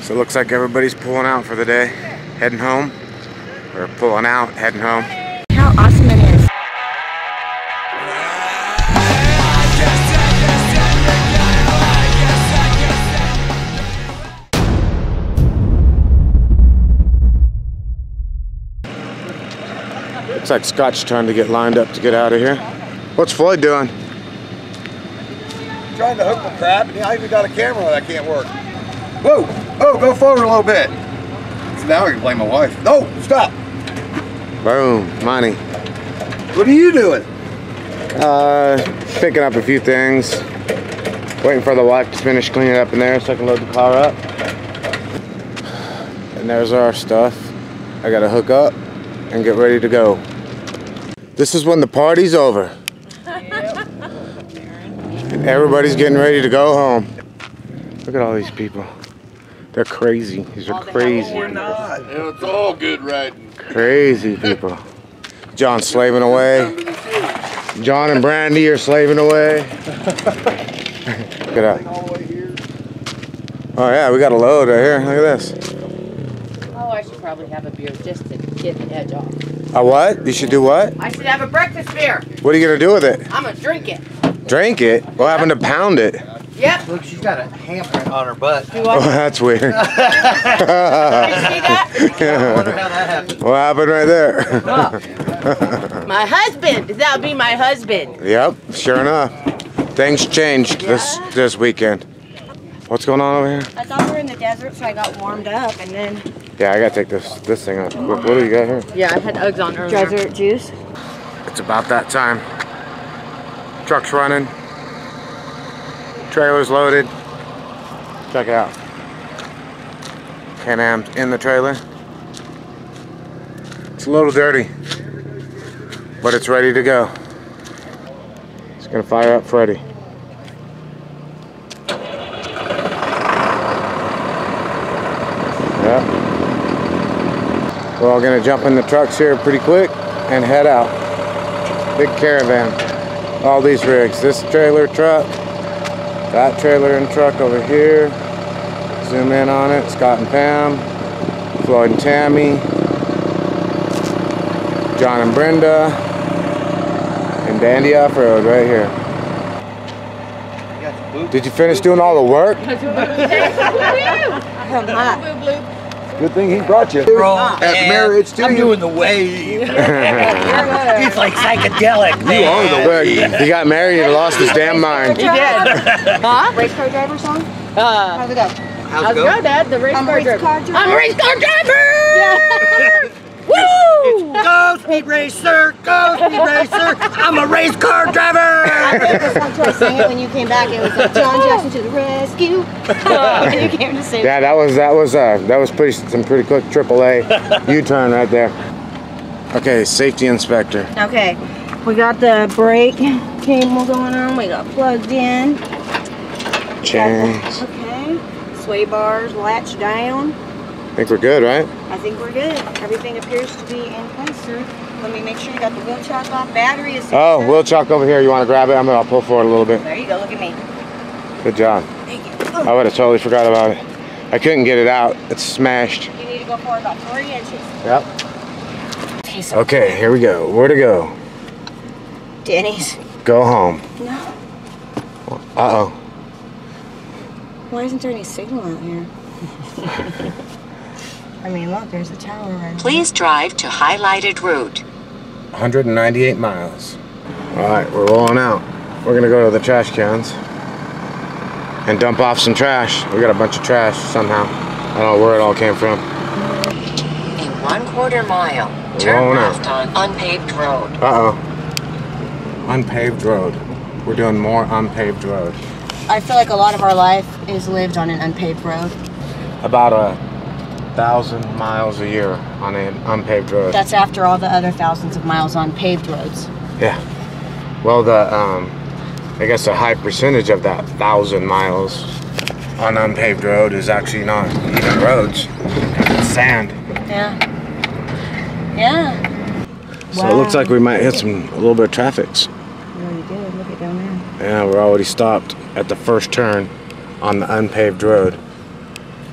So it looks like everybody's pulling out for the day, heading home, or pulling out, heading home. How awesome it is. Looks like Scott's trying to get lined up to get out of here. What's Floyd doing? Trying to hook the crap, and I even got a camera that can't work. Whoa! Oh, go forward a little bit. So now I can blame my wife. No, stop! Boom, money. What are you doing? Picking up a few things. Waiting for the wife to finish cleaning up in there so I can load the car up. And there's our stuff. I gotta hook up and get ready to go. This is when the party's over. And everybody's getting ready to go home. Look at all these people. They're crazy. These are crazy. We're not. It's all good riding. Crazy people. John's slaving away. John and Brandy are slaving away. Look at that. Oh yeah, we got a load right here. Look at this. Oh, I should probably have a beer just to get the edge off. A what? You should do what? I should have a breakfast beer. What are you gonna do with it? I'm gonna drink it. Drink it? What happened to pound it? Yep. Look, she's got a handprint on her butt. Do Oh, that's weird. you see that? I wonder how that happened. What happened right there? My husband. That would be my husband. Yep, sure enough. Things changed this weekend. What's going on over here? I thought we were in the desert, so I got warmed up, and then Yeah, I gotta take this thing off. What do you got here? Yeah, I had Uggs on earlier. desert juice. It's about that time. Truck's running. Trailer's loaded. Check it out. Can-Am's in the trailer. It's a little dirty, but it's ready to go. It's gonna fire up Freddy. Yep. We're all gonna jump in the trucks here pretty quick and head out. Big caravan. All these rigs. This trailer truck, that trailer and truck over here. Zoom in on it. Scott and Pam, Floyd and Tammy, John and Brenda, and Dandi Offroad right here. Did you finish doing all the work? Good thing he brought you. At marriage too. I'm doing the wave. It's like psychedelic, man. You are the wave. He got married and lost his damn mind. He did. Huh? Race car driver song? How's it go? How's it go, Dad? The race car driver. I'm a race car driver! Yeah. Woo! Go speed racer, go speed racer. I'm a race car driver. I think the song I sang it when you came back. It was like John Jackson to the rescue. When you came to save. Yeah, that was some pretty quick AAA U-turn right there. Okay, safety inspector. Okay, we got the brake cable going on. We got plugged in. Chains. Okay, sway bars latched down. I think we're good, right? I think we're good. Everything appears to be in place, sir. Let me make sure you got the wheel chock off. Battery is. Oh, wheel chock over here. You want to grab it? I'll pull forward a little bit. There you go. Look at me. Good job. Thank you. I would have totally forgot about it. I couldn't get it out. It's smashed. You need to go forward about 3 inches. Yep. Okay, so Okay, here we go. Where to go? Denny's. Go home. No. Uh-oh. Why isn't there any signal out here? I mean, look, there's the tower right there. Please drive to highlighted route. 198 miles. All right, we're rolling out. We're gonna go to the trash cans and dump off some trash. We got a bunch of trash somehow. I don't know where it all came from. In 1/4 mile, turn left on unpaved road. Uh-oh. Unpaved road. We're doing more unpaved road. I feel like a lot of our life is lived on an unpaved road. About 1,000 miles a year on an unpaved road. That's after all the other thousands of miles on paved roads. Yeah. Well, I guess a high percentage of that 1,000 miles on unpaved road is actually not even roads. It's sand. Yeah. Yeah. So it looks like we might hit a little bit of traffic. You already did. Look at down there. Yeah, we're already stopped at the first turn on the unpaved road.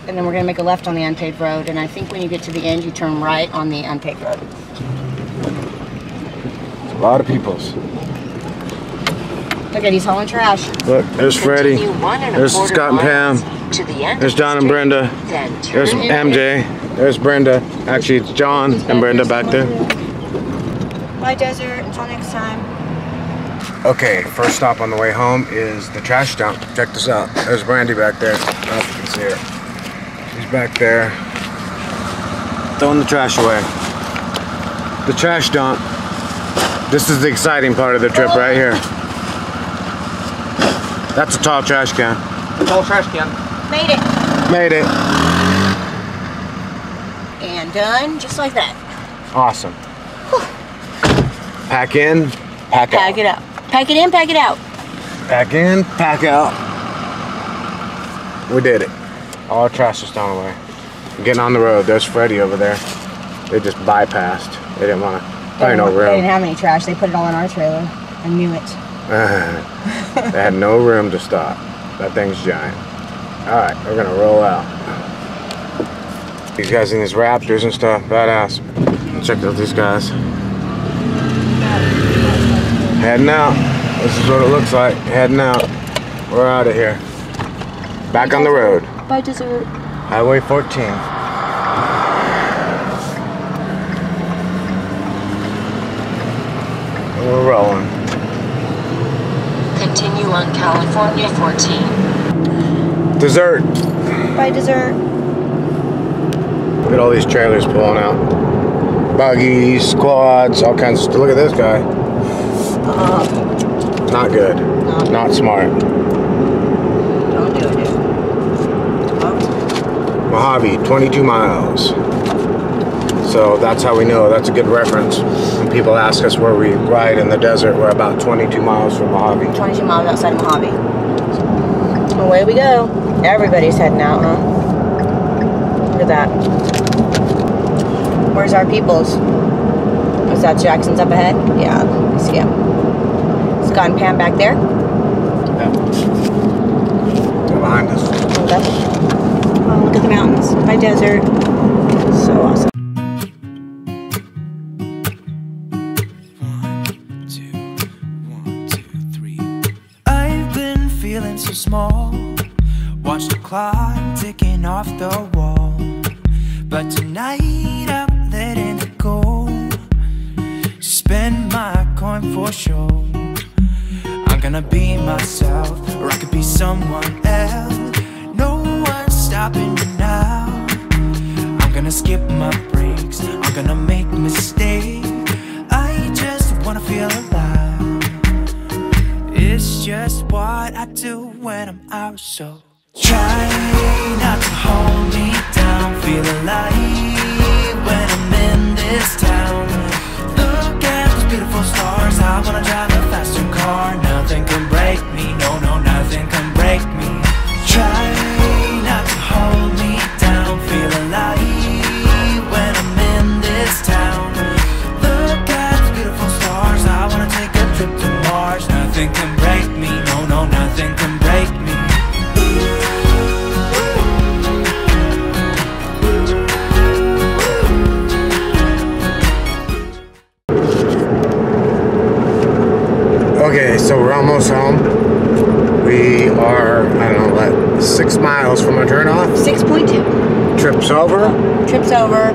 and then we're gonna make a left on the unpaved road. And I think when you get to the end, you turn right on the unpaved road. A lot of peoples. Look at he's hauling trash. Look, there's Freddie. Continue 1 There's 1/4 Scott and miles Pam. to the end There's of the John and street, Brenda. then turn There's MJ. There's Brenda. Actually, it's John and Brenda back there. Bye, Desert. Until next time. Okay, first stop on the way home is the trash dump. Check this out. There's Brandy back there. I don't know if you can see her. She's back there throwing the trash away. The trash dump. This is the exciting part of the trip right here. That's a tall trash can. Tall trash can. Made it. Made it. And done, just like that. Awesome. Pack in, pack out. Pack it out. Pack it in, pack it out. Pack in, pack out. We did it. All our trash is thrown away. Getting on the road. There's Freddie over there. They just bypassed. They didn't want to. Probably no They room. didn't have any trash. They put it all in our trailer. I knew it. They had no room to stop. That thing's giant. Alright, we're gonna roll out. These guys in these Raptors and stuff, badass. Check out these guys. Heading out. This is what it looks like. Heading out. We're out of here. Back on the road. Bye, Desert. Highway 14. And we're rolling. Continue on California 14. Dessert. Bye, Desert. Look at all these trailers pulling out. Buggies, quads, all kinds of stuff. Look at this guy. Not good. No. Not smart. Don't do it, dude. Mojave, 22 miles. So that's how we know. That's a good reference. When people ask us where we ride in the desert, we're about 22 miles from Mojave. 22 miles outside of Mojave. Away we go. Everybody's heading out, huh? Look at that. Where's our peoples? Is that Jackson's up ahead? Yeah, I see him. Scott and Pam back there. Yeah. They're behind us. Okay. Oh, look at the mountains. My desert. So awesome. I've been feeling so small. Watch the clock ticking off the wall. But tonight I'm letting it go. Spend my coin for sure. I'm gonna be myself, or I could be someone else. No one's stopping me now. I'm gonna skip my breaks. I'm gonna make mistakes. I just wanna feel alive. It's just what I do when I'm out, so try not to hold me down. Feel alive when I'm in this town. Look at those beautiful stars. I wanna drive a faster car. Nothing can break me, no, no, nothing can break me. Try not to hold me down. Feel alive when I'm in this town. Look at those beautiful stars. I wanna take a trip to Mars. Nothing can break me, no, no, nothing can break me. Okay, so we're almost home. We are, I don't know, what, 6 miles from our turnoff. 6.2. Trip's over. Trip's over.